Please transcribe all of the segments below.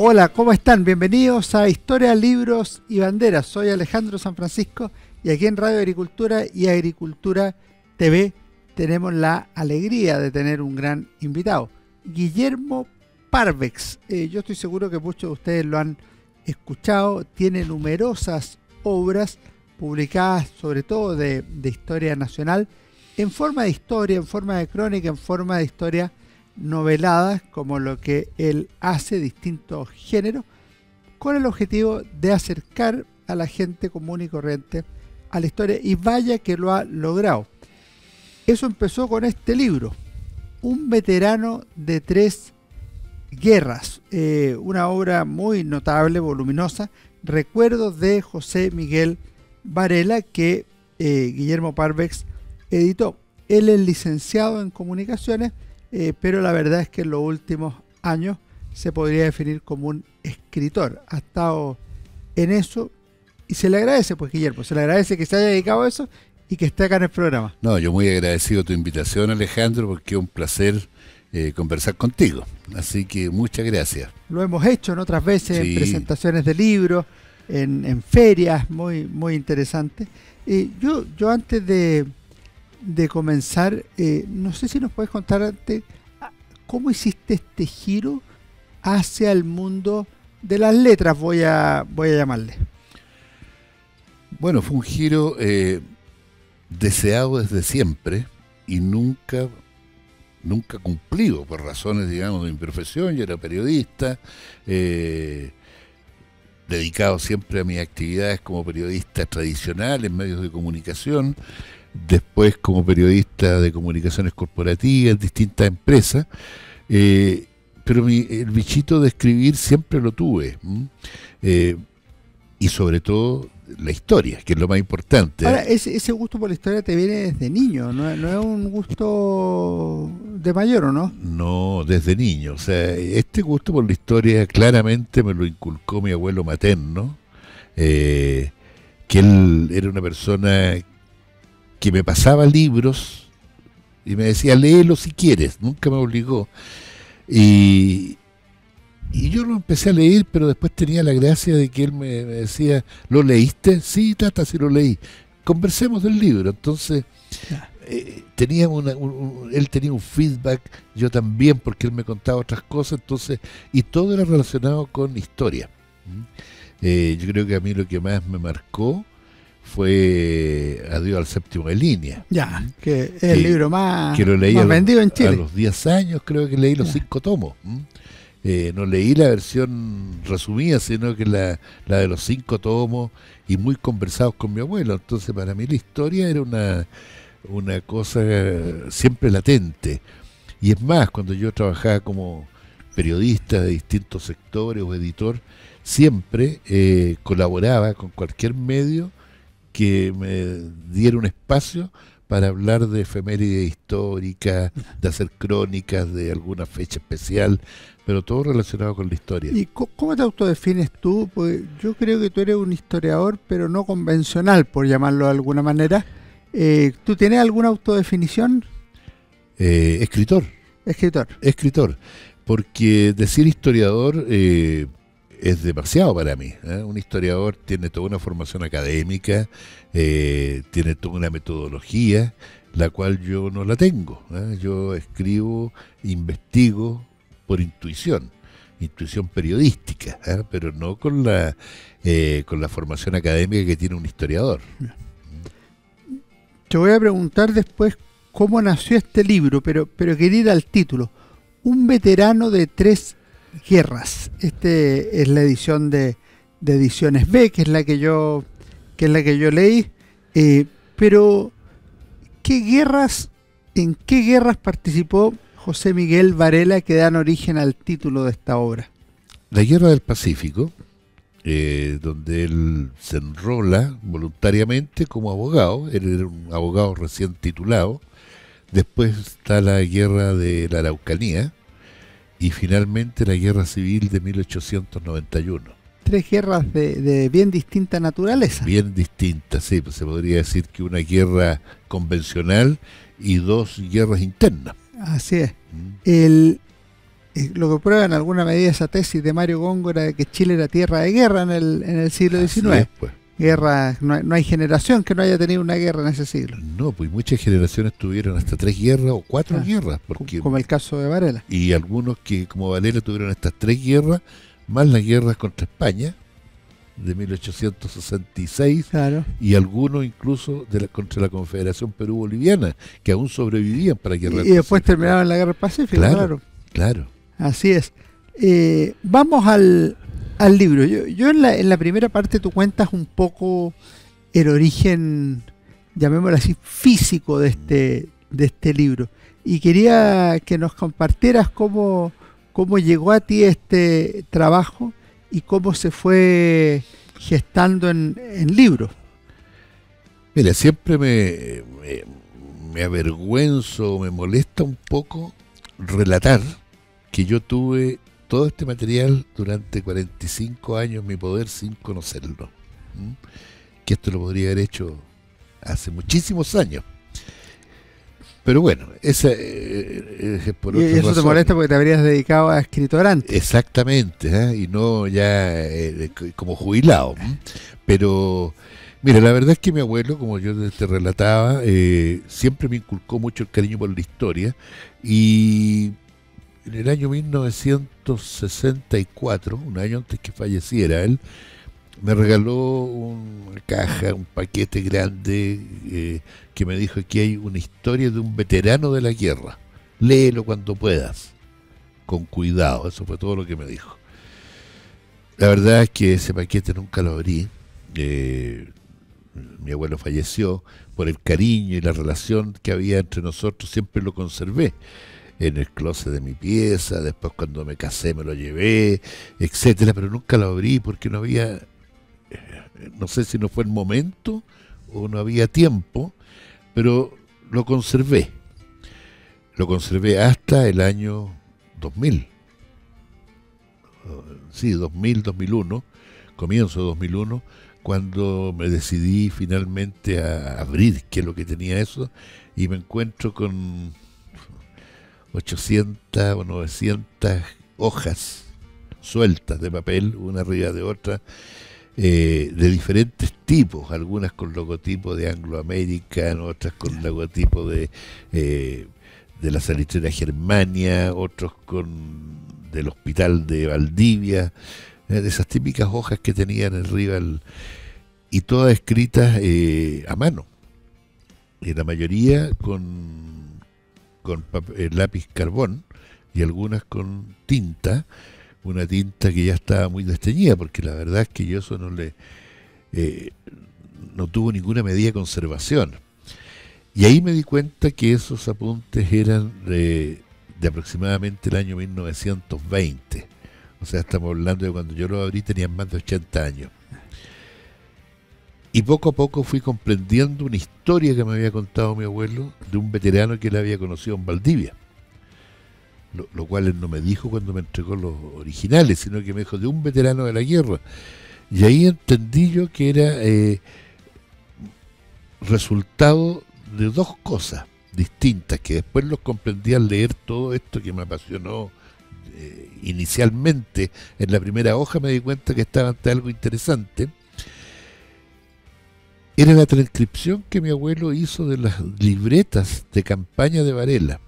Hola, ¿cómo están? Bienvenidos a Historia, Libros y Banderas. Soy Alejandro San Francisco y aquí en Radio Agricultura y Agricultura TV tenemos la alegría de tener un gran invitado, Guillermo Parvex. Yo estoy seguro que muchos de ustedes lo han escuchado. Tiene numerosas obras publicadas, sobre todo de historia nacional, en forma de historia, en forma de crónica, en forma de historia noveladas, como lo que él hace, distintos géneros, con el objetivo de acercar a la gente común y corriente a la historia, y vaya que lo ha logrado. Eso empezó con este libro, Un veterano de 3 guerras, una obra muy notable, voluminosa, Recuerdos de José Miguel Varela, que Guillermo Parvex editó. Él es licenciado en comunicaciones, pero la verdad es que en los últimos años se podría definir como un escritor. Ha estado en eso y se le agradece, pues, Guillermo, se le agradece que se haya dedicado a eso y que esté acá en el programa. No, yo muy agradecido tu invitación, Alejandro, porque es un placer conversar contigo. Así que muchas gracias. Lo hemos hecho en otras veces, Sí. en presentaciones de libros, en ferias, muy interesantes. Yo antes de comenzar, no sé si nos puedes contar antes, ¿cómo hiciste este giro hacia el mundo de las letras? Voy a llamarle. Bueno, fue un giro deseado desde siempre y nunca cumplido por razones, digamos, de mi profesión. Yo era periodista, dedicado siempre a mis actividades como periodista tradicional en medios de comunicación, después como periodista de comunicaciones corporativas en distintas empresas, pero el bichito de escribir siempre lo tuve, y sobre todo la historia, que es lo más importante. Ahora, ese gusto por la historia te viene desde niño, no es un gusto de mayor, ¿o no? No, desde niño. O sea, este gusto por la historia claramente me lo inculcó mi abuelo materno, que él era una persona que me pasaba libros y me decía, léelo si quieres, nunca me obligó. Y yo lo empecé a leer, pero después tenía la gracia de que él me decía, ¿lo leíste? Sí, tata, sí lo leí. Conversemos del libro. Entonces, teníamos él tenía un feedback, yo también, porque él me contaba otras cosas, entonces, y todo era relacionado con historia. Yo creo que a mí lo que más me marcó fue Adiós al séptimo de línea. Ya, que es el libro más vendido en Chile. A los 10 años creo que leí los 5 tomos. No leí la versión resumida, sino que la de los 5 tomos y muy conversados con mi abuelo. Entonces para mí la historia era una cosa siempre latente. Y es más, cuando yo trabajaba como periodista de distintos sectores o editor, siempre colaboraba con cualquier medio que me diera un espacio para hablar de efemérides históricas, de hacer crónicas de alguna fecha especial, pero todo relacionado con la historia. ¿Y cómo te autodefines tú? Pues yo creo que tú eres un historiador, pero no convencional, por llamarlo de alguna manera. ¿Tú tienes alguna autodefinición? Escritor. Escritor, porque decir historiador es demasiado para mí. Un historiador tiene toda una formación académica, tiene toda una metodología, la cual yo no la tengo. Yo escribo, investigo por intuición periodística, pero no con la formación académica que tiene un historiador. Te voy a preguntar después cómo nació este libro, pero quería ir al título. Un veterano de 3 guerras. Este es la edición de Ediciones B, que es la que yo leí. Pero ¿en qué guerras participó José Miguel Varela que dan origen al título de esta obra? La Guerra del Pacífico, donde él se enrola voluntariamente como abogado. Él era un abogado recién titulado. Después está la Guerra de la Araucanía y finalmente la Guerra Civil de 1891. 3 guerras de bien distinta naturaleza. Bien distintas, sí, pues se podría decir que una guerra convencional y 2 guerras internas. Así es. lo que prueba en alguna medida esa tesis de Mario Góngora de que Chile era tierra de guerra en el siglo XIX. Pues. Guerra, no hay generación que no haya tenido una guerra en ese siglo. No, pues muchas generaciones tuvieron hasta 3 guerras o 4 guerras. Como el caso de Varela. Y algunos que, como Varela, tuvieron estas 3 guerras, más las guerras contra España, de 1866, claro. Y algunos incluso contra la Confederación Perú-Boliviana, que aún sobrevivían para que... Y después terminaban la Guerra del Pacífico, Claro. Así es. Vamos al libro. Yo en la primera parte tú cuentas un poco el origen, llamémoslo así, físico de este libro. Y quería que nos compartieras cómo llegó a ti este trabajo y cómo se fue gestando en libros. Mira, siempre me avergüenzo, me molesta un poco relatar que yo tuve todo este material durante 45 años en mi poder sin conocerlo. Que esto lo podría haber hecho hace muchísimos años. Pero bueno, esa es por otra razón. Y eso te molesta porque te habrías dedicado a escritor antes. Exactamente, y no ya como jubilado. Pero, mira, la verdad es que mi abuelo, como yo te relataba, siempre me inculcó mucho el cariño por la historia. Y en el año 1964, un año antes que falleciera él, me regaló una caja, un paquete grande que me dijo: aquí hay una historia de un veterano de la guerra, léelo cuando puedas, con cuidado. Eso fue todo lo que me dijo. La verdad es que ese paquete nunca lo abrí. Mi abuelo falleció. Por el cariño y la relación que había entre nosotros siempre lo conservé en el closet de mi pieza. Después, cuando me casé, me lo llevé, etcétera, pero nunca lo abrí porque no había, no sé si no fue el momento o no había tiempo, pero lo conservé hasta el año 2000. Sí, 2001, comienzo de 2001, cuando me decidí finalmente a abrir qué es lo que tenía eso, y me encuentro con 800 o 900 hojas sueltas de papel, una arriba de otra, de diferentes tipos, algunas con logotipo de Anglo American, otras con logotipo de la salitrera Germania, otros del hospital de Valdivia, de esas típicas hojas que tenían arriba, y todas escritas a mano, y la mayoría con lápiz carbón, y algunas con tinta, una tinta que ya estaba muy desteñida, porque la verdad es que yo eso no tuvo ninguna medida de conservación. Y ahí me di cuenta que esos apuntes eran de aproximadamente el año 1920. O sea, estamos hablando de cuando yo lo abrí, tenían más de 80 años. Y poco a poco fui comprendiendo una historia que me había contado mi abuelo de un veterano que él había conocido en Valdivia. Lo cual él no me dijo cuando me entregó los originales, sino que me dijo de un veterano de la guerra. Y ahí entendí yo que era resultado de dos cosas distintas, que después los comprendí al leer todo esto que me apasionó inicialmente. En la primera hoja me di cuenta que estaba ante algo interesante. Era la transcripción que mi abuelo hizo de las libretas de campaña de Varela.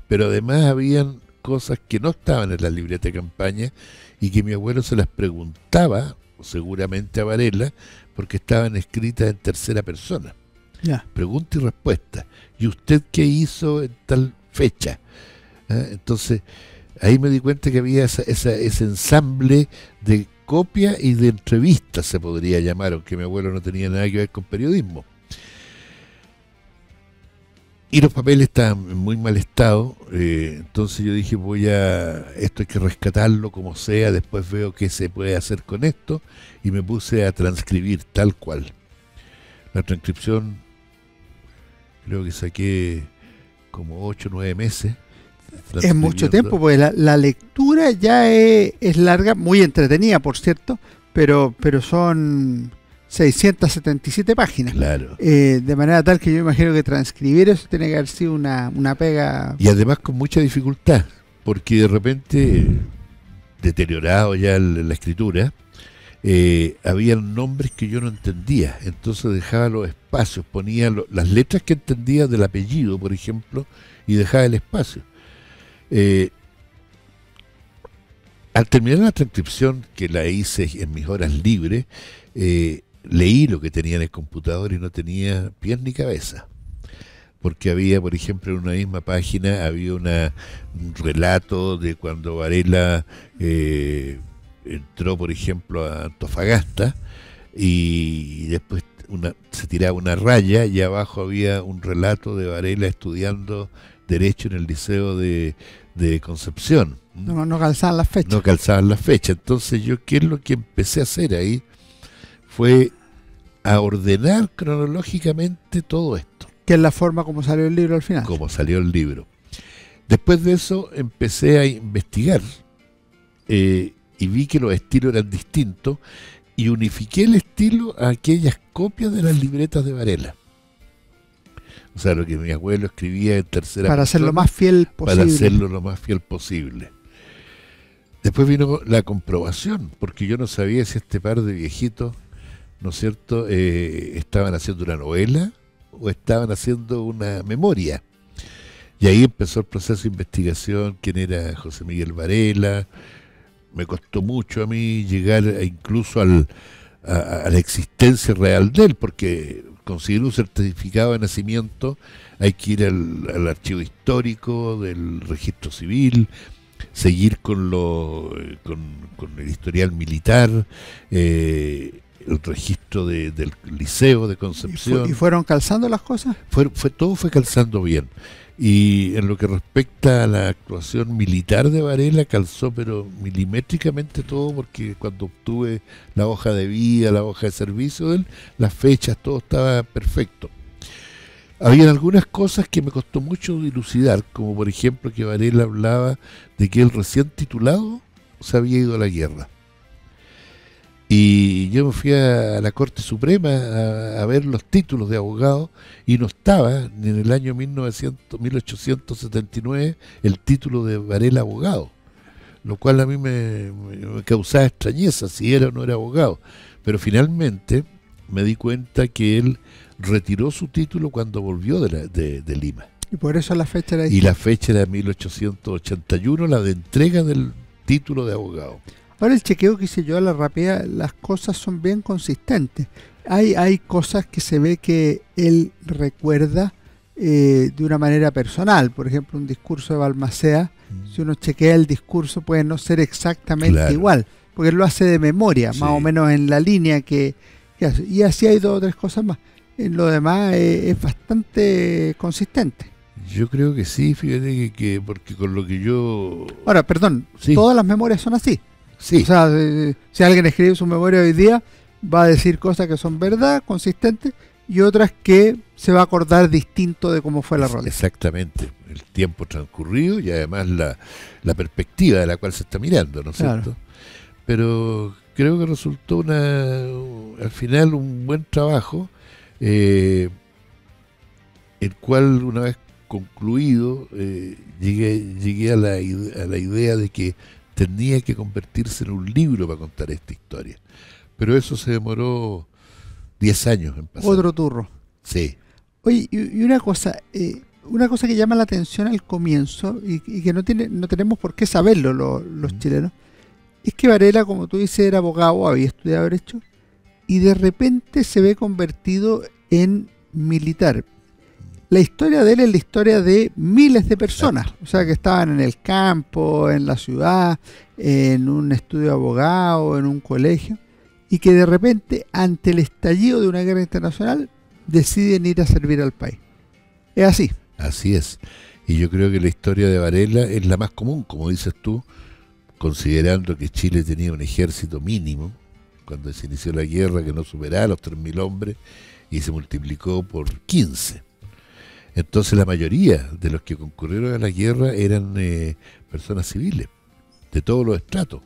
Pero además habían cosas que no estaban en la libreta de campaña y que mi abuelo se las preguntaba, seguramente a Varela, porque estaban escritas en tercera persona. Pregunta y respuesta. ¿Y usted qué hizo en tal fecha? Entonces, ahí me di cuenta que había ese ensamble de copia y de entrevistas, se podría llamar, aunque mi abuelo no tenía nada que ver con periodismo. Y los papeles estaban en muy mal estado, entonces yo dije, esto hay que rescatarlo como sea, después veo qué se puede hacer con esto, y me puse a transcribir tal cual. La transcripción, creo que saqué como 8 o 9 meses. Es mucho tiempo, porque la lectura ya es larga, muy entretenida, por cierto, pero son 677 páginas. Claro. De manera tal que yo imagino que transcribir eso tiene que haber sido una pega. Y además con mucha dificultad, porque de repente, deteriorado ya la escritura, habían nombres que yo no entendía, entonces dejaba los espacios, ponía las letras que entendía del apellido, por ejemplo, y dejaba el espacio. Al terminar la transcripción, que la hice en mis horas libres, leí lo que tenía en el computador y no tenía pies ni cabeza. Porque había, por ejemplo, en una misma página, había un relato de cuando Varela entró, por ejemplo, a Antofagasta, y después se tiraba una raya, y abajo había un relato de Varela estudiando Derecho en el Liceo de Concepción. No calzaban las fechas. No calzaban las fechas. Entonces yo, ¿qué es lo que empecé a hacer ahí? Fue a ordenar cronológicamente todo esto. Que es la forma como salió el libro al final. Como salió el libro. Después de eso empecé a investigar y vi que los estilos eran distintos y unifiqué el estilo a aquellas copias de las libretas de Varela. O sea, lo que mi abuelo escribía en tercera para hacerlo más fiel posible. Para hacerlo lo más fiel posible. Después vino la comprobación, porque yo no sabía si este par de viejitos, ¿no es cierto?, estaban haciendo una novela o estaban haciendo una memoria. Y ahí empezó el proceso de investigación, quién era José Miguel Varela. Me costó mucho a mí llegar incluso a la existencia real de él, porque conseguir un certificado de nacimiento hay que ir al archivo histórico del registro civil, seguir con el historial militar, el registro del Liceo de Concepción. ¿Y fueron calzando las cosas? Todo fue calzando bien. Y en lo que respecta a la actuación militar de Varela, calzó pero milimétricamente todo, porque cuando obtuve la hoja de vida, la hoja de servicio de él, las fechas, todo estaba perfecto. Habían algunas cosas que me costó mucho dilucidar, como por ejemplo que Varela hablaba de que él recién titulado se había ido a la guerra. Y yo me fui a la Corte Suprema a ver los títulos de abogado y no estaba ni en el año 1879 el título de Varela abogado, lo cual a mí me causaba extrañeza si era o no era abogado. Pero finalmente me di cuenta que él retiró su título cuando volvió de Lima. Y por eso la fecha era... Y la fecha era 1881, la de entrega del título de abogado. Ahora el chequeo que hice yo a la rápida, las cosas son bien consistentes. Hay cosas que se ve que él recuerda de una manera personal. Por ejemplo, un discurso de Balmaceda, si uno chequea el discurso puede no ser exactamente igual, porque él lo hace de memoria, más o menos en la línea que hace. Y así hay 2 o 3 cosas más. En lo demás es bastante consistente. Yo creo que sí, fíjate que porque con lo que yo... Ahora, perdón, todas las memorias son así. Sí. O sea, si alguien escribe su memoria hoy día, va a decir cosas que son verdad, consistentes, y otras que se va a acordar distinto de cómo fue la realidad. Exactamente. El tiempo transcurrido y además la perspectiva de la cual se está mirando, ¿no es cierto? Pero creo que resultó al final un buen trabajo, el cual una vez concluido llegué a la idea de que tenía que convertirse en un libro para contar esta historia. Pero eso se demoró 10 años en pasar. Otro turro. Sí. Oye, y una cosa que llama la atención al comienzo y que no tenemos por qué saberlo los chilenos, es que Varela, como tú dices, era abogado, había estudiado Derecho, y de repente se ve convertido en militar. La historia de él es la historia de miles de personas, o sea, que estaban en el campo, en la ciudad, en un estudio de abogado, en un colegio, y que de repente, ante el estallido de una guerra internacional, deciden ir a servir al país. Es así. Así es. Y yo creo que la historia de Varela es la más común, como dices tú, considerando que Chile tenía un ejército mínimo, cuando se inició la guerra, que no superaba los 3.000 hombres, y se multiplicó por 15. Entonces la mayoría de los que concurrieron a la guerra eran personas civiles, de todos los estratos,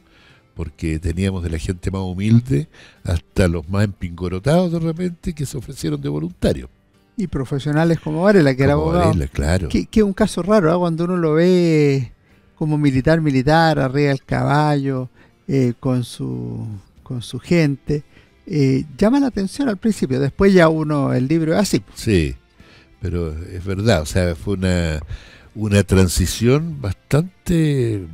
porque teníamos de la gente más humilde hasta los más empingorotados de repente que se ofrecieron de voluntarios. Y profesionales como Varela, que era abogado. Varela, claro. Que es un caso raro, ¿eh? Cuando uno lo ve como militar, arriba del caballo, con su gente. Llama la atención al principio, después ya el libro es así. Sí, pero es verdad, o sea, fue una transición bastante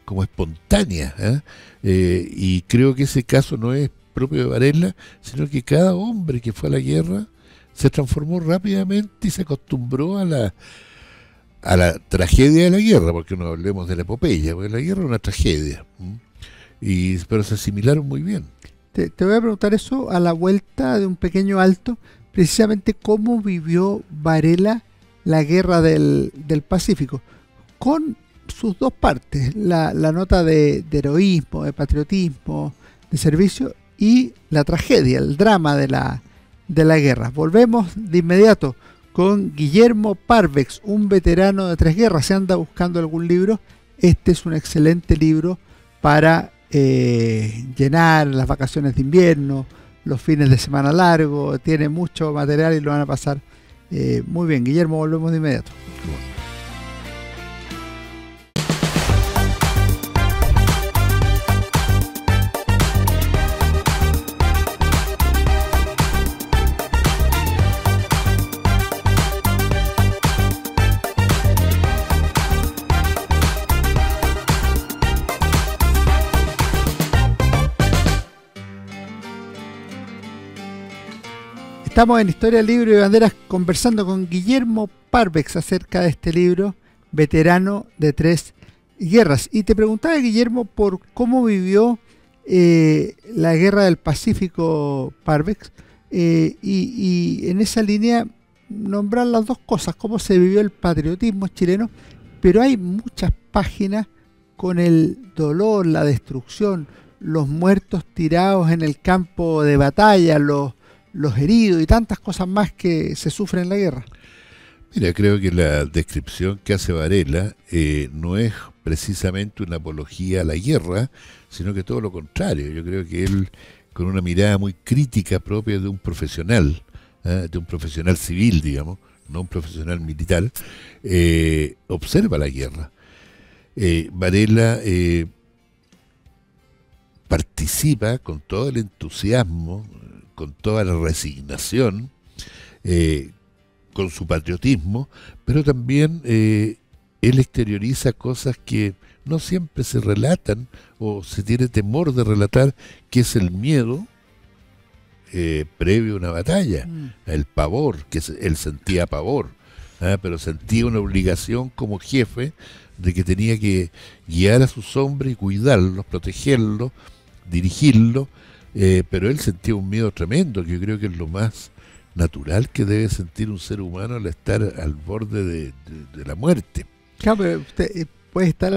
como espontánea, ¿eh? Y creo que ese caso no es propio de Varela, sino que cada hombre que fue a la guerra se transformó rápidamente y se acostumbró a la tragedia de la guerra, porque no hablemos de la epopeya, porque la guerra es una tragedia, pero se asimilaron muy bien. Te voy a preguntar eso a la vuelta de un pequeño alto, precisamente cómo vivió Varela la guerra del Pacífico, con sus dos partes, la nota de heroísmo, de patriotismo, de servicio, y la tragedia, el drama de la guerra. Volvemos de inmediato con Guillermo Parvex, un veterano de 3 guerras. Si anda buscando algún libro, este es un excelente libro para llenar las vacaciones de invierno, los fines de semana largos. Tiene mucho material y lo van a pasar muy bien. Guillermo, volvemos de inmediato. Estamos en Historia, Libro y Banderas conversando con Guillermo Parvex acerca de este libro, Veterano de 3 guerras. Y te preguntaba, Guillermo, por cómo vivió la guerra del Pacífico Parvex, y en esa línea nombrar las dos cosas, cómo se vivió el patriotismo chileno, pero hay muchas páginas con el dolor, la destrucción, los muertos tirados en el campo de batalla, los heridos y tantas cosas más que se sufren en la guerra. Mira, creo que la descripción que hace Varela no es precisamente una apología a la guerra, sino que todo lo contrario. Yo creo que él, con una mirada muy crítica propia de un profesional civil, digamos, no un profesional militar, observa la guerra. Varela participa con todo el entusiasmo, con toda la resignación, con su patriotismo, pero también él exterioriza cosas que no siempre se relatan o se tiene temor de relatar, que es el miedo previo a una batalla, el pavor, que él sentía pavor, pero sentía una obligación como jefe de que tenía que guiar a sus hombres y cuidarlos, protegerlos, dirigirlos. Pero él sentía un miedo tremendo, que yo creo que es lo más natural que debe sentir un ser humano al estar al borde de la muerte. Claro, pero usted, puede estar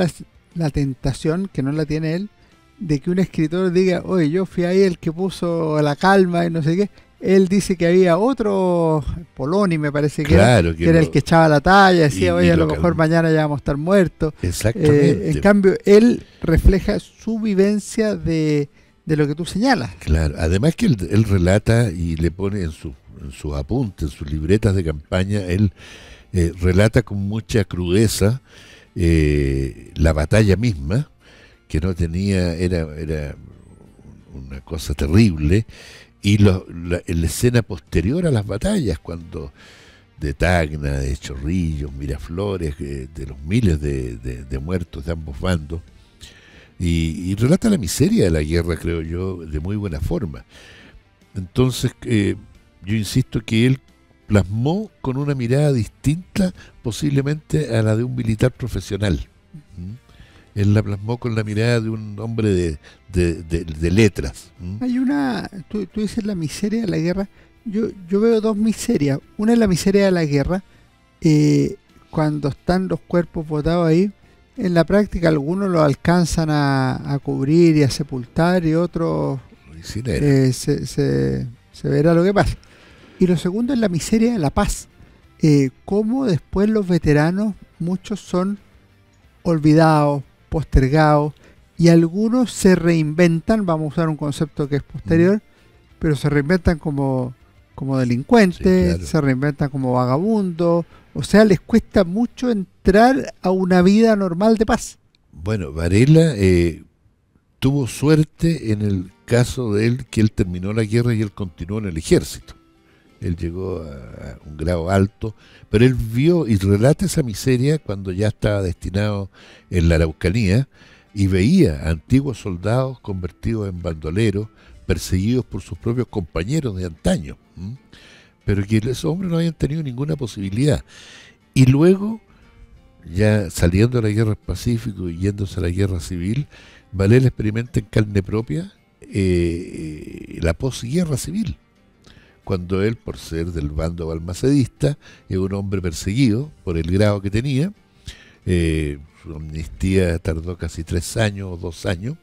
la tentación, que no la tiene él, de que un escritor diga, oye, yo fui ahí el que puso la calma y no sé qué. Él dice que había otro, Poloni me parece que, claro, era, que era el que echaba la talla, decía, oye, a lo mejor mañana ya vamos a estar muertos. Exactamente. En cambio, él refleja su vivencia de lo que tú señalas. Claro, además que él relata y le pone en sus apuntes, en sus libretas de campaña, él relata con mucha crudeza la batalla misma, que no tenía, era una cosa terrible, y la escena posterior a las batallas, cuando de Tacna, de Chorrillos, Miraflores, de los miles de muertos de ambos bandos, y relata la miseria de la guerra, creo yo, de muy buena forma. Entonces, yo insisto que él plasmó con una mirada distinta posiblemente a la de un militar profesional. Él la plasmó con la mirada de un hombre de letras. Hay tú dices la miseria de la guerra. Yo veo dos miserias. Una es la miseria de la guerra, cuando están los cuerpos botados ahí. En la práctica algunos los alcanzan a cubrir y a sepultar, y otros se verá lo que pasa. Y lo segundo es la miseria de la paz. Cómo después los veteranos, muchos son olvidados, postergados, y algunos se reinventan, vamos a usar un concepto que es posterior, pero se reinventan como delincuentes, sí, claro. Se reinventan como vagabundos, O sea, les cuesta mucho entrar a una vida normal de paz. Bueno, Varela tuvo suerte en el caso de él, que él terminó la guerra y él continuó en el ejército. Él llegó a un grado alto, pero él vio y relata esa miseria cuando ya estaba destinado en la Araucanía y veía a antiguos soldados convertidos en bandoleros, perseguidos por sus propios compañeros de antaño, pero que esos hombres no habían tenido ninguna posibilidad. Y luego, ya saliendo de la guerra del Pacífico y yéndose a la guerra civil, Varela experimenta en carne propia la posguerra civil, cuando él, por ser del bando balmacedista, es un hombre perseguido por el grado que tenía. Su amnistía tardó casi 3 años o 2 años.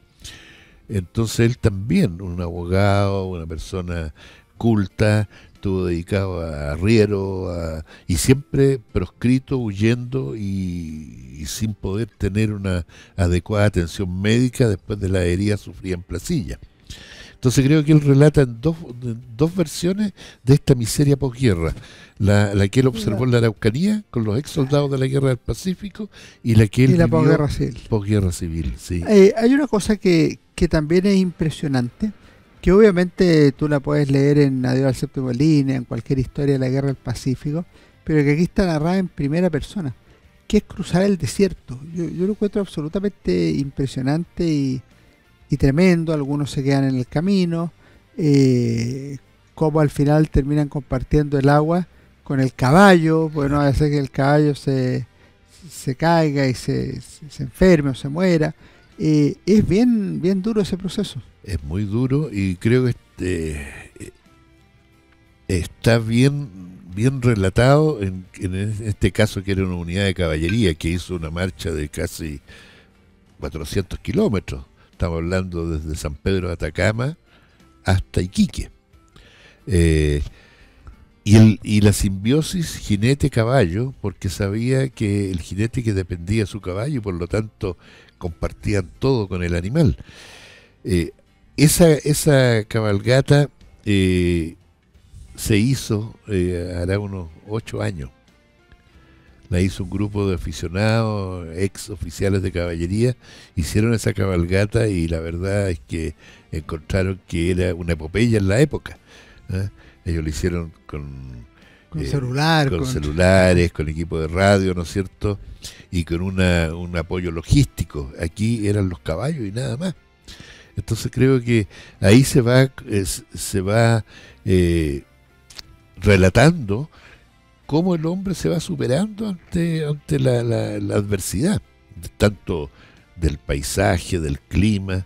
Entonces él también, un abogado, una persona culta, estuvo dedicado a arriero y siempre proscrito, huyendo y sin poder tener una adecuada atención médica después de la herida sufrida en Placilla. Entonces creo que él relata en dos versiones de esta miseria posguerra. La que él observó en la Araucanía con los ex soldados de la Guerra del Pacífico y la que él la vivió posguerra civil. Civil, sí. Hay una cosa que también es impresionante, que obviamente tú la puedes leer en Adiós al séptimo línea, en cualquier historia de la Guerra del Pacífico, pero que aquí está narrada en primera persona, que es cruzar el desierto. Yo lo encuentro absolutamente impresionante y tremendo. Algunos se quedan en el camino, como al final terminan compartiendo el agua con el caballo. Bueno, a veces que el caballo se caiga y se enferme o se muera. Es bien duro ese proceso. Es muy duro y creo que está bien relatado en este caso, que era una unidad de caballería que hizo una marcha de casi 400 kilómetros. Estamos hablando desde San Pedro de Atacama hasta Iquique. Y la simbiosis jinete-caballo, porque sabía que el jinete que dependía de su caballo y por lo tanto compartían todo con el animal. Esa cabalgata se hizo hará unos 8 años. La hizo un grupo de aficionados, ex oficiales de caballería, hicieron esa cabalgata y la verdad es que encontraron que era una epopeya en la época. Ellos lo hicieron con celulares, con equipo de radio, ¿no es cierto? Y con un apoyo logístico. Aquí eran los caballos y nada más. Entonces creo que ahí se va relatando cómo el hombre se va superando ante la adversidad, tanto del paisaje, del clima,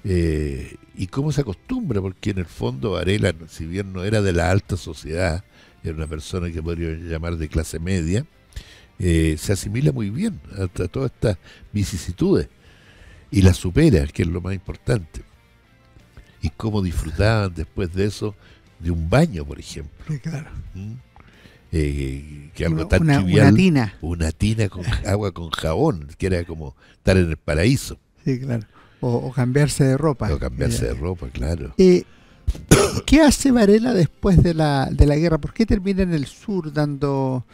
y cómo se acostumbra, porque en el fondo Varela, si bien no era de la alta sociedad, era una persona que podría llamar de clase media, se asimila muy bien a todas estas vicisitudes y las supera, que es lo más importante. Y cómo disfrutaban después de eso de un baño, por ejemplo. Sí, claro. Que algo tan trivial, una tina con agua con jabón, que era como estar en el paraíso. Sí, claro. O cambiarse de ropa. O cambiarse de ropa, claro. ¿Qué hace Varela después de la guerra? ¿Por qué termina en el sur dando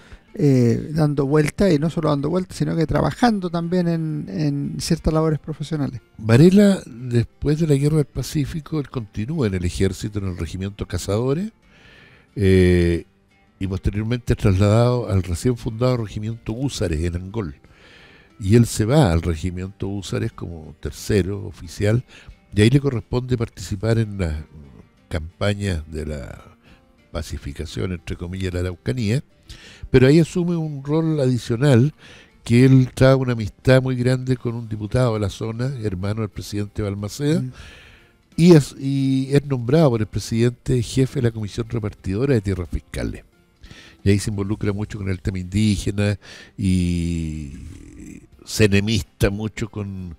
vueltas, y no solo dando vueltas, sino que trabajando también en ciertas labores profesionales? Varela, después de la Guerra del Pacífico, él continúa en el ejército, en el regimiento Cazadores, y posteriormente trasladado al recién fundado regimiento Húsares en Angol. Y él se va al regimiento Húsares como tercero oficial, y ahí le corresponde participar en las campañas de la pacificación, entre comillas, de la Araucanía, pero ahí asume un rol adicional, que él trae una amistad muy grande con un diputado de la zona, hermano del presidente Balmaceda, y es nombrado por el presidente jefe de la Comisión Repartidora de Tierras Fiscales. Y ahí se involucra mucho con el tema indígena y se enemista mucho con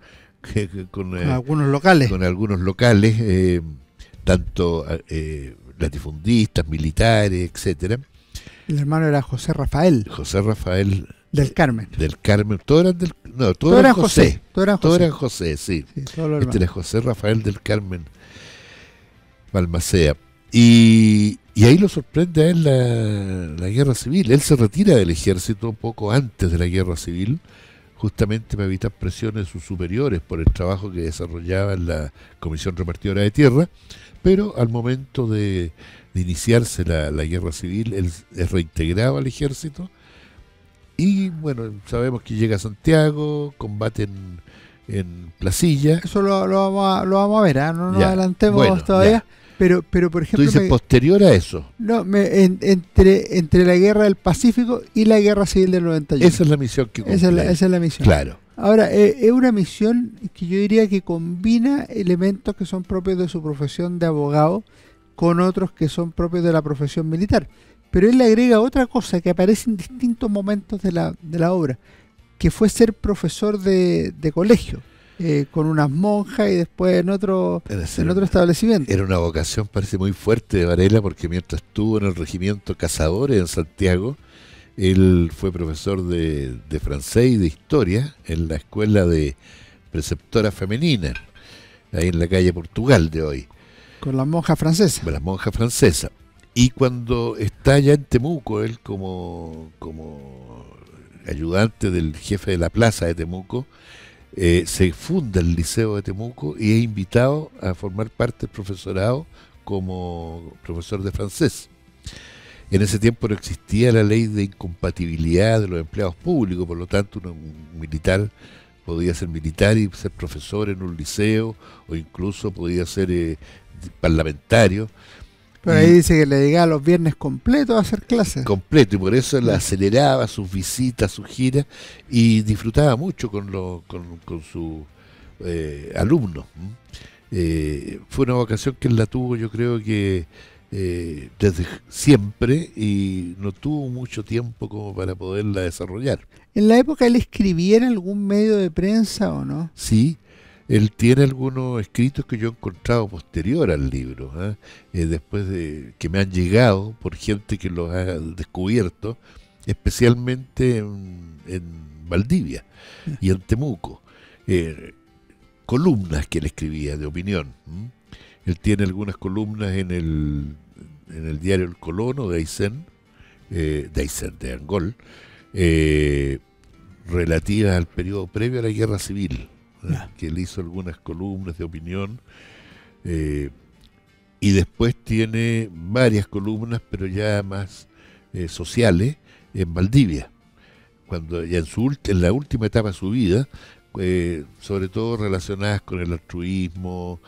algunos locales. Con algunos locales, tanto latifundistas, militares, etcétera. El hermano era José Rafael. José Rafael del Carmen. Del Carmen. Todos eran José. Todos eran José, sí. Todos Era José Rafael del Carmen Balmaceda. Y ahí lo sorprende a él la guerra civil. Él se retira del ejército un poco antes de la guerra civil, justamente para evitar presiones de sus superiores por el trabajo que desarrollaba en la Comisión Repartidora de Tierra, pero al momento de iniciarse la guerra civil, él es reintegrado al ejército y bueno, sabemos que llega a Santiago, combate en Placilla. Eso lo vamos a ver, ¿ah? No nos Ya, adelantemos bueno, todavía. ya. Pero por Tú ejemplo, dices posterior a eso. no, entre la guerra del Pacífico y la guerra civil del 91. Esa es la misión que cumple. Esa es la misión. Claro. Ahora, es una misión que yo diría que combina elementos que son propios de su profesión de abogado con otros que son propios de la profesión militar. Pero él le agrega otra cosa que aparece en distintos momentos de la obra, que fue ser profesor de colegio, con unas monjas y después en otro establecimiento. Era una vocación, parece, muy fuerte de Varela, porque mientras estuvo en el regimiento Cazadores en Santiago, él fue profesor de francés y de historia en la escuela de preceptora femenina, ahí en la calle Portugal de hoy. Con las monjas francesas. Las monjas francesas. Y cuando está ya en Temuco, él como ayudante del jefe de la plaza de Temuco, se funda el Liceo de Temuco y es invitado a formar parte del profesorado como profesor de francés. En ese tiempo no existía la ley de incompatibilidad de los empleados públicos, por lo tanto un militar podía ser militar y ser profesor en un liceo, o incluso podía ser parlamentario. Pero ahí dice que le llegaba los viernes completos a hacer clases. Completo, y por eso él aceleraba sus visitas, sus giras, y disfrutaba mucho con sus alumnos. Fue una vocación que él la tuvo, yo creo que desde siempre, y no tuvo mucho tiempo como para poderla desarrollar. ¿En la época él escribía en algún medio de prensa o no? Sí. Él tiene algunos escritos que yo he encontrado posterior al libro, después de que me han llegado por gente que los ha descubierto, especialmente en Valdivia y en Temuco. Columnas que él escribía de opinión. Él tiene algunas columnas en el diario El Colono de Aysén, de Angol, relativas al periodo previo a la guerra civil. Que él hizo algunas columnas de opinión, y después tiene varias columnas, pero ya más sociales, en Valdivia, cuando ya en la última etapa de su vida, sobre todo relacionadas con el altruismo,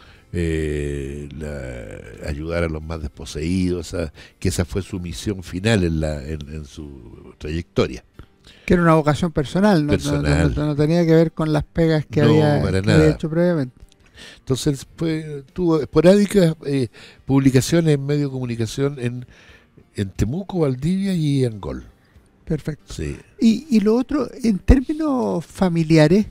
ayudar a los más desposeídos, que esa fue su misión final en su trayectoria. Que era una vocación personal, no tenía que ver con las pegas que había hecho previamente. Entonces tuvo esporádicas publicaciones en medios de comunicación en Temuco, Valdivia y Angol. Perfecto. Sí. Y lo otro, en términos familiares,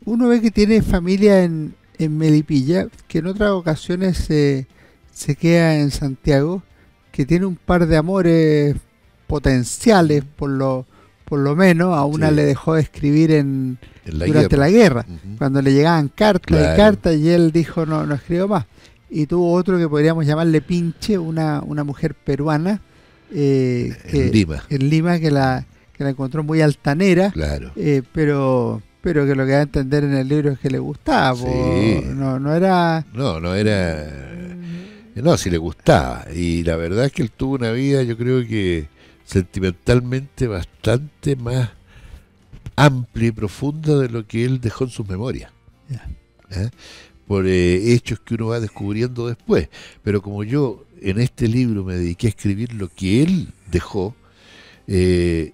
uno ve que tiene familia en Melipilla, que en otras ocasiones se queda en Santiago, que tiene un par de amores potenciales por lo menos. A una le dejó de escribir durante la guerra, cuando le llegaban cartas y cartas, y él dijo no escribo más. Y tuvo otro que podríamos llamarle Pinche, una mujer peruana, en Lima, que la encontró muy altanera, pero que lo que da a entender en el libro es que le gustaba. Sí. No, sí le gustaba. Y la verdad es que él tuvo una vida, yo creo que sentimentalmente bastante más amplia y profunda de lo que él dejó en sus memorias. Por hechos que uno va descubriendo después. Pero como yo en este libro me dediqué a escribir lo que él dejó, después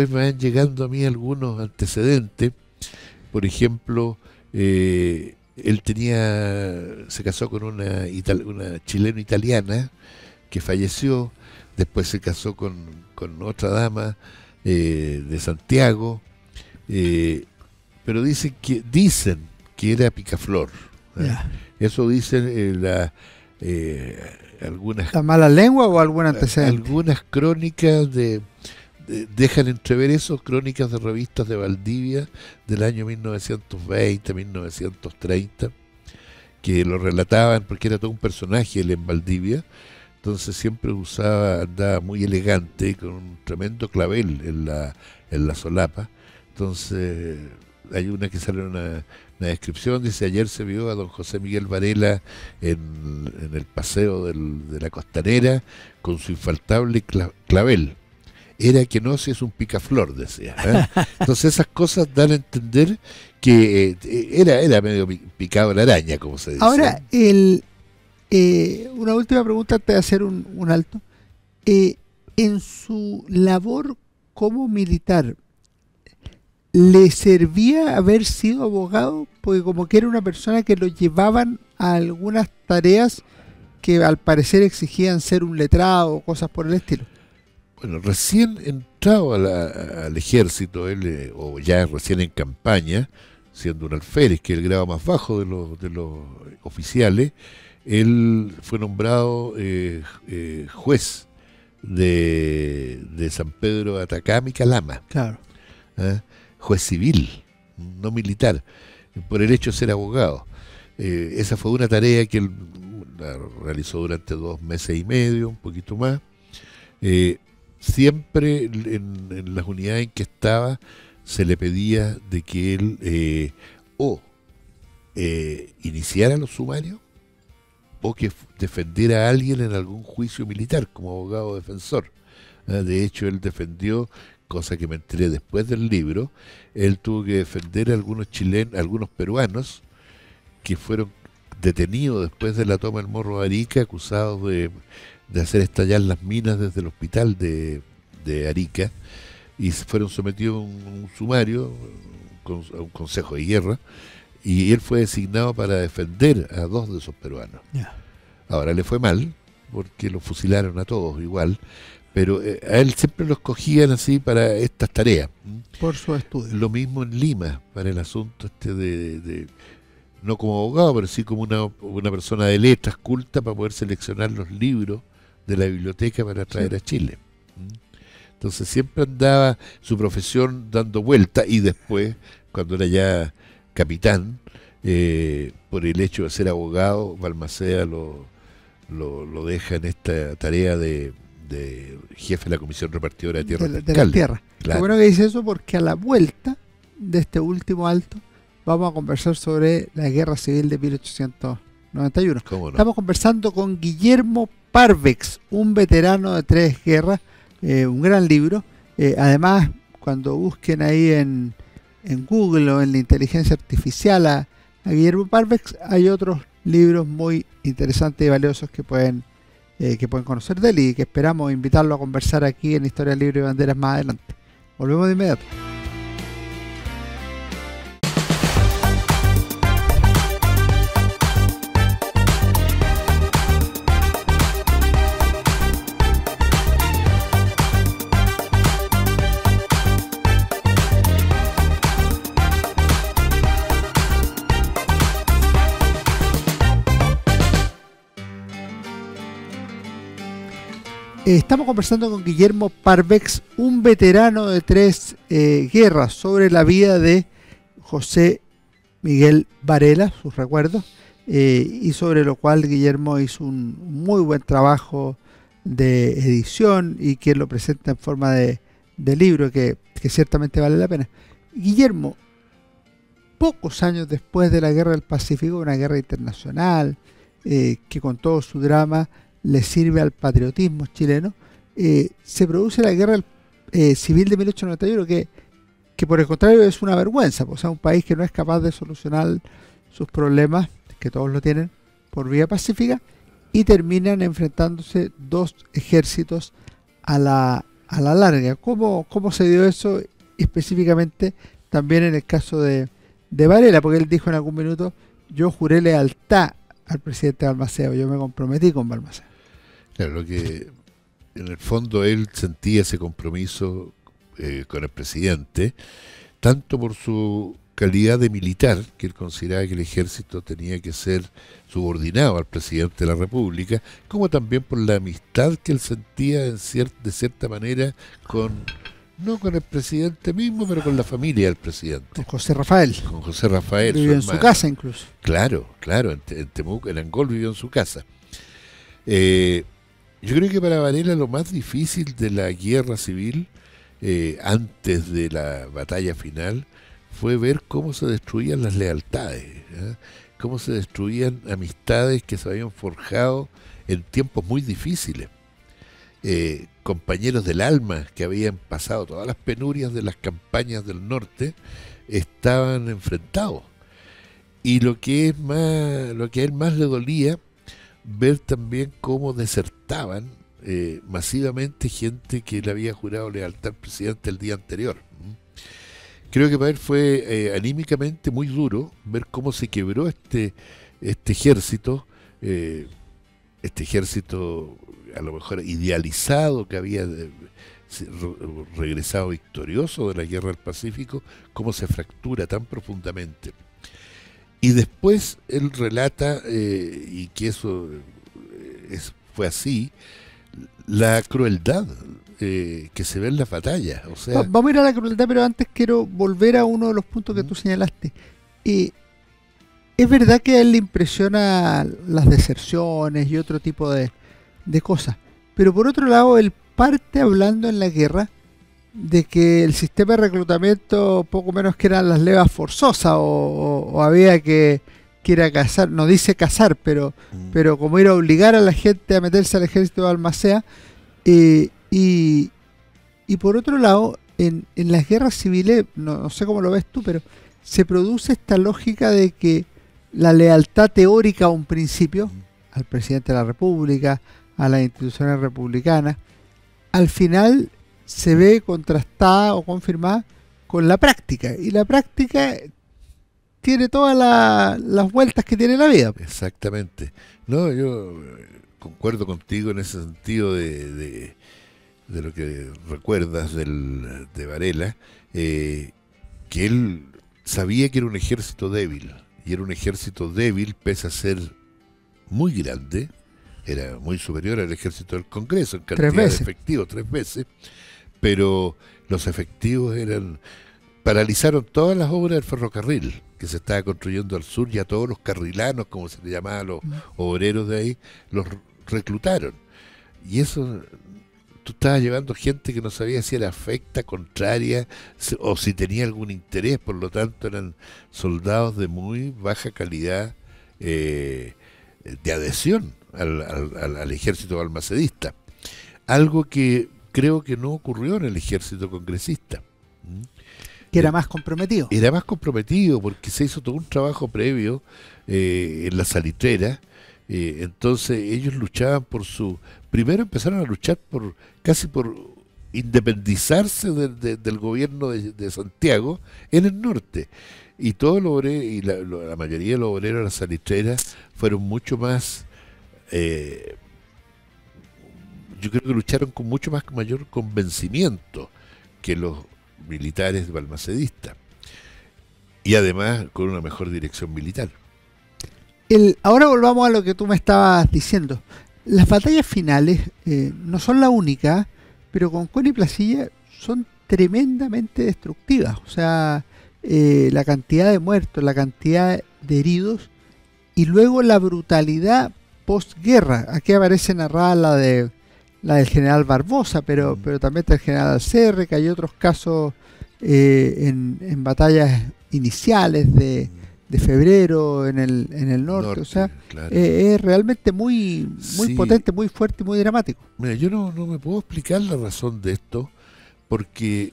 me van llegando a mí algunos antecedentes. Por ejemplo, él se casó con una chileno-italiana que falleció. Después se casó con otra dama de Santiago, pero dicen que era picaflor. Eso dicen algunas... ¿La mala lengua o algún antecedente? Algunas crónicas dejan entrever eso, crónicas de revistas de Valdivia del año 1920, 1930, que lo relataban, porque era todo un personaje él en Valdivia. Entonces siempre andaba muy elegante, con un tremendo clavel en la solapa. Entonces hay una que sale una descripción, dice: ayer se vio a don José Miguel Varela en el paseo de la Costanera con su infaltable clavel. Era que no, si es un picaflor, decía. Entonces esas cosas dan a entender que era medio picado la araña, como se dice. Ahora, una última pregunta antes de hacer un alto. En su labor como militar, ¿le servía haber sido abogado? Porque como que era una persona que lo llevaban a algunas tareas que al parecer exigían ser un letrado o cosas por el estilo. Bueno, recién entrado al ejército, él, o ya recién en campaña, siendo un alférez, que es el grado más bajo de los oficiales, él fue nombrado juez de San Pedro de Atacama y Calama. Claro. Juez civil, no militar, por el hecho de ser abogado. Esa fue una tarea que él la realizó durante 2 meses y medio, un poquito más. Siempre en las unidades en que estaba se le pedía de que él iniciara los sumarios o que defendiera a alguien en algún juicio militar como abogado defensor. De hecho, él defendió, cosa que me enteré después del libro, él tuvo que defender a algunos chilenos, algunos peruanos que fueron detenidos después de la toma del Morro de Arica, acusados de hacer estallar las minas desde el hospital de Arica, y fueron sometidos a un sumario, a un consejo de guerra, y él fue designado para defender a 2 de esos peruanos. Yeah. Ahora le fue mal, porque lo fusilaron a todos igual, pero a él siempre lo escogían así para estas tareas. Por su estudio. Lo mismo en Lima, para el asunto de no como abogado, pero sí como una persona de letras culta, para poder seleccionar los libros de la biblioteca para traer a Chile. Entonces siempre andaba su profesión dando vuelta, y después, cuando era ya capitán, por el hecho de ser abogado, Balmaceda lo deja en esta tarea de jefe de la Comisión Repartidora de Tierras de la tierra. Claro. Qué bueno que dice eso, porque a la vuelta de este último alto vamos a conversar sobre la Guerra Civil de 1891. ¿Cómo no? Estamos conversando con Guillermo Parvex, un veterano de 3 guerras, un gran libro. Además, cuando busquen ahí en Google o en la inteligencia artificial a Guillermo Parvex, hay otros libros muy interesantes y valiosos que pueden conocer de él, y que esperamos invitarlo a conversar aquí en Historia Libre y Banderas más adelante. Volvemos de inmediato. Estamos conversando con Guillermo Parvex, un veterano de 3 guerras, sobre la vida de José Miguel Varela, sus recuerdos, y sobre lo cual Guillermo hizo un muy buen trabajo de edición, y que lo presenta en forma de libro que ciertamente vale la pena. Guillermo, pocos años después de la Guerra del Pacífico, una guerra internacional que con todo su drama le sirve al patriotismo chileno, se produce la Guerra Civil de 1891, que por el contrario es una vergüenza, o sea, un país que no es capaz de solucionar sus problemas, que todos lo tienen, por vía pacífica, y terminan enfrentándose 2 ejércitos a la larga. ¿Cómo se dio eso específicamente también en el caso de Varela? Porque él dijo en algún minuto: yo juré lealtad al presidente Balmaceda, yo me comprometí con Balmaceda. Claro, lo que en el fondo él sentía ese compromiso con el presidente, tanto por su calidad de militar, que él consideraba que el ejército tenía que ser subordinado al presidente de la República, como también por la amistad que él sentía de cierta manera con no con el presidente mismo, pero con la familia del presidente. Con José Rafael. Con José Rafael, vivió en su casa incluso. Claro, en Temuco, en Angol vivió en su casa. Yo creo que para Varela lo más difícil de la guerra civil, antes de la batalla final, fue ver cómo se destruían las lealtades, ¿eh? Cómo se destruían amistades que se habían forjado en tiempos muy difíciles. Compañeros del alma que habían pasado todas las penurias de las campañas del norte estaban enfrentados. Y lo que a él más le dolía, ver también cómo desertaban masivamente gente que le había jurado lealtad al presidente el día anterior. Creo que para él fue anímicamente muy duro ver cómo se quebró este ejército, a lo mejor idealizado, que había regresado victorioso de la guerra del Pacífico, cómo se fractura tan profundamente. Y después él relata, y que eso fue así, la crueldad que se ve en las batallas. O sea, vamos a ir a la crueldad, pero antes quiero volver a uno de los puntos que tú señalaste. Es verdad que a él le impresiona las deserciones y otro tipo de cosas, pero por otro lado él parte hablando en la guerra de que el sistema de reclutamiento poco menos que eran las levas forzosas o había que ir a cazar, no dice cazar, pero como ir a obligar a la gente a meterse al ejército de Balmaceda. Y por otro lado, en las guerras civiles, no sé cómo lo ves tú, pero se produce esta lógica de que la lealtad teórica a un principio, al presidente de la República, a las instituciones republicanas, al final se ve contrastada o confirmada con la práctica. Y la práctica tiene todas las vueltas que tiene la vida. Exactamente. No, yo concuerdo contigo en ese sentido de lo que recuerdas de Varela, que él sabía que era un ejército débil, y era un ejército débil pese a ser muy grande, era muy superior al ejército del Congreso en cantidad de efectivos, 3 veces, pero los efectivos paralizaron todas las obras del ferrocarril que se estaba construyendo al sur, y a todos los carrilanos, como se le llamaba a los obreros de ahí, los reclutaron. Y eso, tú estabas llevando gente que no sabía si era afecta, contraria, o si tenía algún interés, por lo tanto eran soldados de muy baja calidad de adhesión al ejército balmacedista. Algo que creo que no ocurrió en el ejército congresista. Que era más comprometido. Era más comprometido porque se hizo todo un trabajo previo en la salitrera. Entonces ellos luchaban primero empezaron a luchar casi por independizarse del gobierno de Santiago en el norte. Y todos los obreros, y la mayoría de los obreros de la salitrera fueron mucho más, yo creo que lucharon con mayor convencimiento que los militares balmacedistas, y además con una mejor dirección militar. Ahora volvamos a lo que tú me estabas diciendo. Las batallas finales no son la única, pero Concón y Placilla son tremendamente destructivas. O sea, la cantidad de muertos, la cantidad de heridos, y luego la brutalidad postguerra. Aquí aparece narrada la del general Barbosa, pero también está el general Alcerre, que hay otros casos en batallas iniciales de febrero en el norte. O sea, claro. Es realmente muy sí, potente, muy fuerte y muy dramático. Mira, yo no me puedo explicar la razón de esto, porque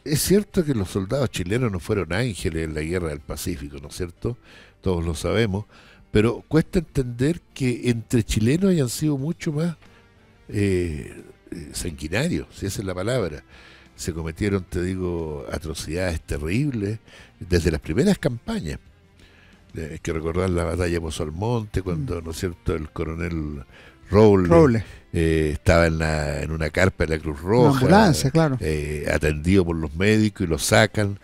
es cierto que los soldados chilenos no fueron ángeles en la guerra del Pacífico, ¿no es cierto? Todos lo sabemos, pero cuesta entender que entre chilenos hayan sido mucho más sanguinarios, si esa es la palabra. Se cometieron, te digo, atrocidades terribles desde las primeras campañas. Hay que recordar la batalla de Pozo Almonte, cuando, ¿no es cierto?, el coronel Robles estaba en una carpa de la Cruz Roja, una ambulancia, claro, atendido por los médicos, y lo sacan,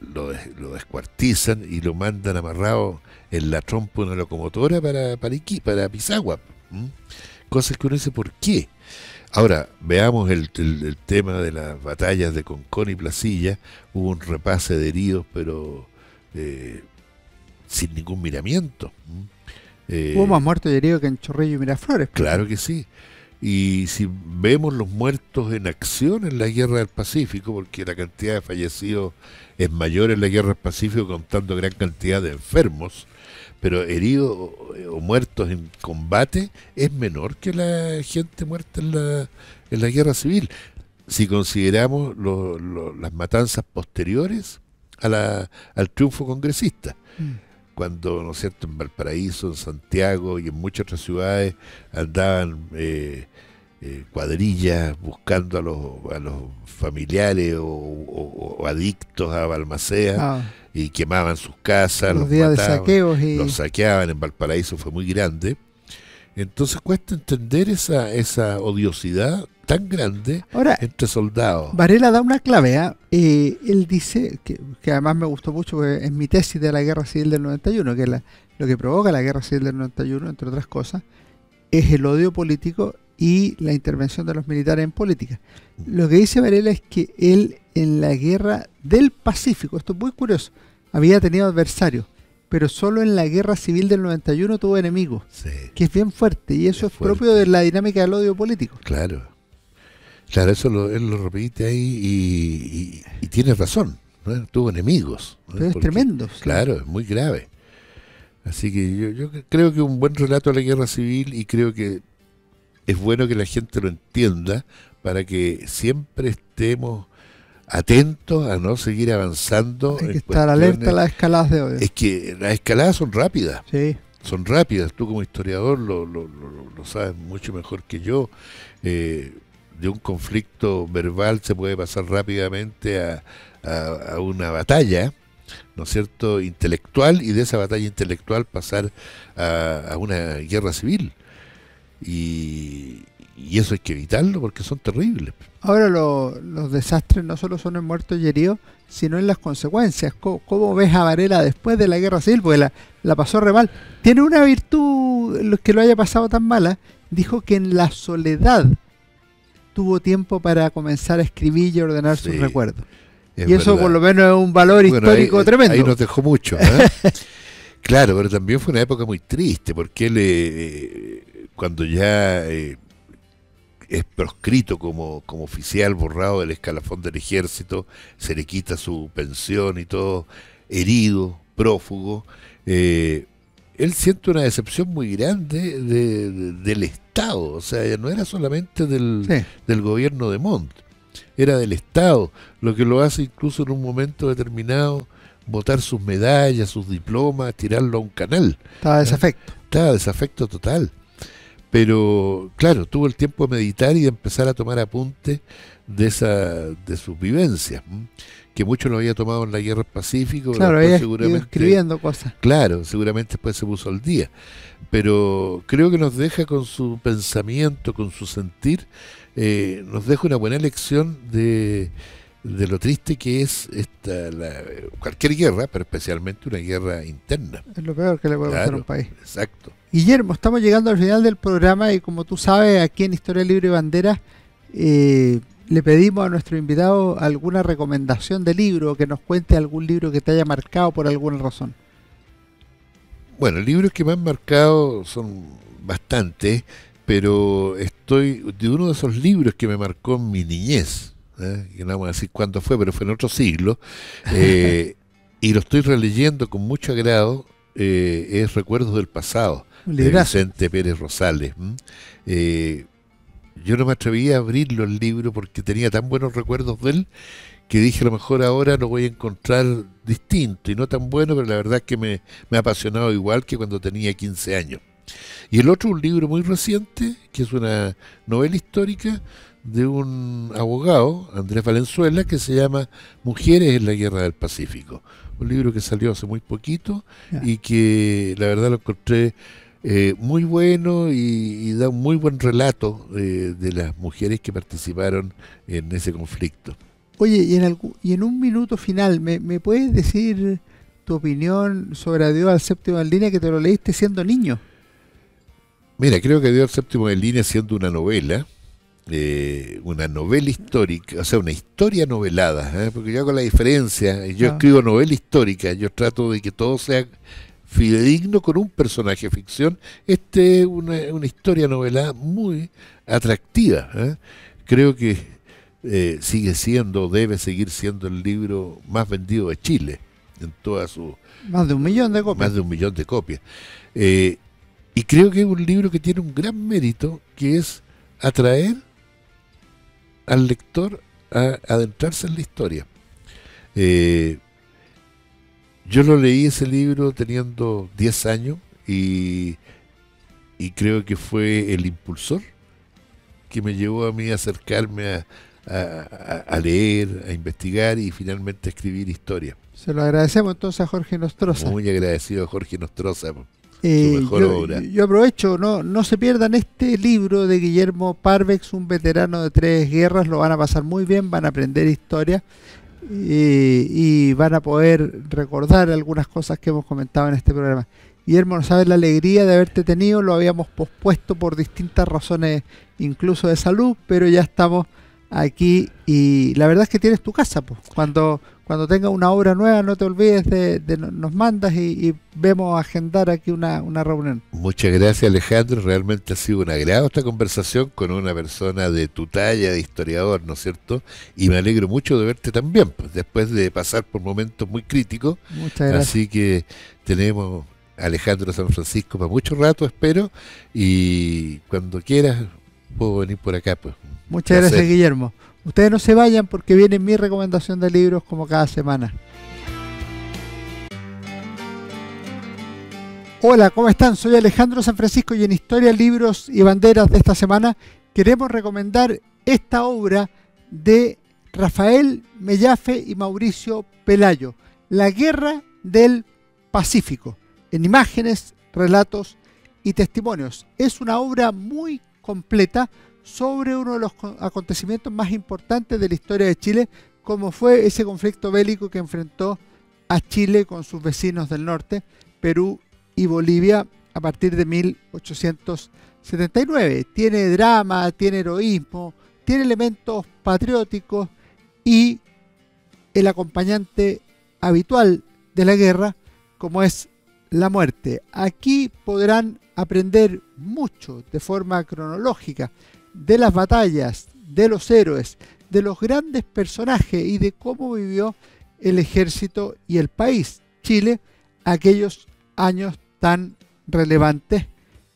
lo descuartizan y lo mandan amarrado en la trompa de una locomotora para Pisagua. Cosas que uno dice, ¿por qué? Ahora, veamos el tema de las batallas de Concón y Placilla. Hubo un repase de heridos, pero sin ningún miramiento. Hubo más muertos y heridos que en Chorrillos y Miraflores. Claro que sí. Y si vemos los muertos en acción en la Guerra del Pacífico, porque la cantidad de fallecidos es mayor en la Guerra del Pacífico, contando gran cantidad de enfermos, pero heridos o muertos en combate es menor que la gente muerta en la Guerra Civil. Si consideramos las matanzas posteriores al triunfo congresista. Cuando, ¿no es cierto?, en Valparaíso, en Santiago y en muchas otras ciudades andaban cuadrillas buscando a los familiares o adictos a Balmaceda y quemaban sus casas, los días mataban, de saqueos los saqueaban. En Valparaíso fue muy grande. Entonces cuesta entender esa odiosidad tan grande ahora, entre soldados. Varela da una clave. Él dice, que además me gustó mucho, porque es mi tesis de la Guerra Civil del 91, que lo que provoca la Guerra Civil del 91, entre otras cosas, es el odio político y la intervención de los militares en política. Lo que dice Varela es que él en la Guerra del Pacífico, esto es muy curioso, había tenido adversarios, pero solo en la Guerra Civil del 91 tuvo enemigos, sí, que es bien fuerte, y eso es propio de la dinámica del odio político. Claro. Claro, eso él lo repite ahí y tiene razón, ¿no? Tuvo enemigos, ¿no? Pero es tremendo. Claro, es muy grave. Así que yo creo que un buen relato de la Guerra Civil, y creo que es bueno que la gente lo entienda para que siempre estemos atentos a no seguir avanzando. Hay que estar alerta a las escaladas de odio. Es que las escaladas son rápidas. Sí. Son rápidas. Tú como historiador lo sabes mucho mejor que yo. De un conflicto verbal se puede pasar rápidamente a una batalla, ¿no es cierto?, intelectual, y de esa batalla intelectual pasar a una guerra civil. Y eso hay que evitarlo porque son terribles. Ahora los desastres no solo son en muertos y heridos, sino en las consecuencias. ¿Cómo ves a Varela después de la Guerra Civil? Porque la pasó re mal. Tiene una virtud, los que lo haya pasado tan mala, dijo que en la soledad tuvo tiempo para comenzar a escribir y ordenar sus recuerdos. Y eso verdad. Por lo menos es un valor histórico tremendo. Ahí nos dejó mucho, ¿eh? Claro, pero también fue una época muy triste, porque él, cuando ya es proscrito como oficial, borrado del escalafón del ejército, se le quita su pensión y todo, herido, prófugo, él siente una decepción muy grande del Estado. O sea, no era solamente del gobierno de Montt, era del Estado, lo que lo hace incluso en un momento determinado botar sus medallas, sus diplomas, tirarlo a un canal. Estaba desafecto. Estaba desafecto total. Pero, claro, tuvo el tiempo de meditar y de empezar a tomar apuntes de sus vivencias, que mucho lo había tomado en la Guerra del Pacífico. Claro, ella seguramente escribiendo cosas. Claro, seguramente después se puso al día. Pero creo que nos deja con su pensamiento, con su sentir, nos deja una buena lección de lo triste que es cualquier guerra, pero especialmente una guerra interna. Es lo peor que le puede pasar a un país. Exacto. Guillermo, estamos llegando al final del programa y como tú sabes, aquí en Historia Libre y Bandera le pedimos a nuestro invitado alguna recomendación de libro, que nos cuente algún libro que te haya marcado por alguna razón. Bueno, libros que me han marcado son bastantes, pero estoy de uno de esos libros que me marcó en mi niñez, que no vamos a decir cuándo fue, pero fue en otro siglo, y lo estoy releyendo con mucho agrado, es Recuerdos del Pasado, de Vicente Pérez Rosales. Yo no me atreví a abrirlo el libro porque tenía tan buenos recuerdos de él, que dije a lo mejor ahora lo voy a encontrar distinto y no tan bueno, pero la verdad es que me ha apasionado igual que cuando tenía 15 años. Y el otro, un libro muy reciente, que es una novela histórica de un abogado, Andrés Valenzuela, que se llama Mujeres en la Guerra del Pacífico. Un libro que salió hace muy poquito y que la verdad lo encontré muy bueno y da un muy buen relato de las mujeres que participaron en ese conflicto. Oye, y en un minuto final, ¿me puedes decir tu opinión sobre Adiós al Séptimo en Línea, que te lo leíste siendo niño? Mira, creo que Adiós al Séptimo en Línea, siendo una novela, una novela histórica, o sea, una historia novelada, porque yo hago la diferencia, yo escribo novela histórica, yo trato de que todo sea fidedigno con un personaje de ficción. Este es una historia novelada muy atractiva. Creo que sigue siendo, debe seguir siendo el libro más vendido de Chile, en toda su... Más de 1 millón de copias. Más de 1 millón de copias. Y creo que es un libro que tiene un gran mérito, que es atraer al lector a adentrarse en la historia. Yo lo leí ese libro teniendo 10 años y creo que fue el impulsor que me llevó a mí a acercarme a leer, a investigar y finalmente a escribir historia. Se lo agradecemos entonces a Jorge Nostroza. Muy agradecido a Jorge Nostroza por su mejor obra. Yo aprovecho, no se pierdan este libro de Guillermo Parvex, un veterano de 3 guerras, lo van a pasar muy bien, van a aprender historia y van a poder recordar algunas cosas que hemos comentado en este programa. Guillermo, no sabes la alegría de haberte tenido, lo habíamos pospuesto por distintas razones, incluso de salud, pero ya estamos aquí y la verdad es que tienes tu casa, pues. Cuando tengas una obra nueva, no te olvides nos mandas y vemos agendar aquí una reunión. Muchas gracias, Alejandro. Realmente ha sido un agrado esta conversación con una persona de tu talla, de historiador, ¿no es cierto? Y me alegro mucho de verte también, pues, después de pasar por momentos muy críticos. Muchas gracias. Así que tenemos a Alejandro San Francisco para mucho rato, espero, y cuando quieras puedo venir por acá, pues. Muchas gracias, Guillermo. Ustedes no se vayan porque viene mi recomendación de libros como cada semana. Hola, ¿cómo están? Soy Alejandro San Francisco y en Historia, Libros y Banderas de esta semana queremos recomendar esta obra de Rafael Mellafe y Mauricio Pelayo, La Guerra del Pacífico, en imágenes, relatos y testimonios. Es una obra muy completa sobre uno de los acontecimientos más importantes de la historia de Chile, como fue ese conflicto bélico que enfrentó a Chile con sus vecinos del norte, Perú y Bolivia, a partir de 1879. Tiene drama, tiene heroísmo, tiene elementos patrióticos y el acompañante habitual de la guerra, como es la muerte. Aquí podrán aprender mucho de forma cronológica de las batallas, de los héroes, de los grandes personajes y de cómo vivió el ejército y el país, Chile, aquellos años tan relevantes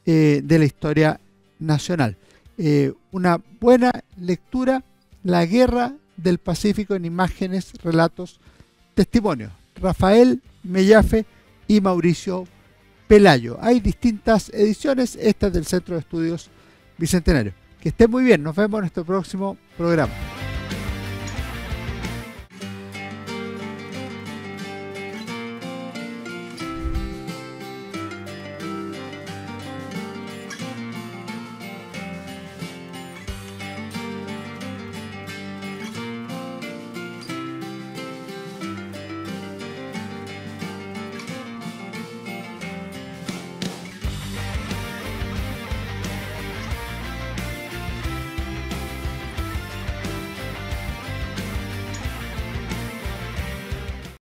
de la historia nacional. Una buena lectura, La Guerra del Pacífico en imágenes, relatos, testimonios. Rafael Mellafe y Mauricio Pelayo. Hay distintas ediciones, esta es del Centro de Estudios Bicentenario. Que estén muy bien, nos vemos en nuestro próximo programa.